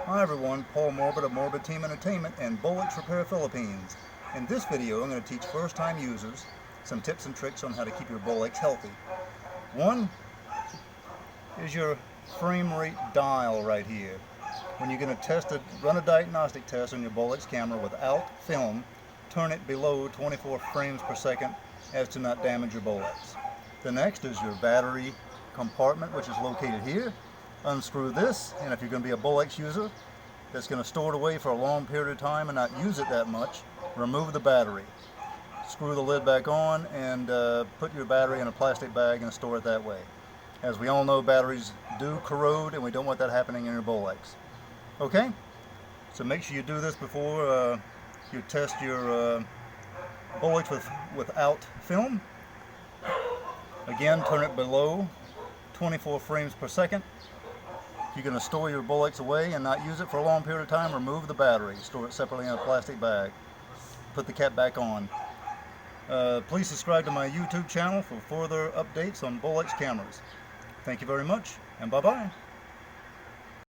Hi everyone, Paul Morbid of Morbid Team Entertainment and Bolex Repair Philippines. In this video I'm going to teach first-time users some tips and tricks on how to keep your Bolex healthy. One is your frame rate dial right here. When you're going to run a diagnostic test on your Bolex camera without film, turn it below 24 frames per second as to not damage your Bolex. The next is your battery compartment, which is located here. Unscrew this, and if you're going to be a Bolex user that's going to store it away for a long period of time and not use it that much, remove the battery. Screw the lid back on and put your battery in a plastic bag and store it that way. As we all know, batteries do corrode and we don't want that happening in your Bolex. Okay? So make sure you do this before you test your Bolex without film. Again, turn it below 24 frames per second. If you're going to store your Bolex away and not use it for a long period of time, remove the battery. Store it separately in a plastic bag. Put the cap back on. Please subscribe to my YouTube channel for further updates on Bolex cameras. Thank you very much, and bye-bye.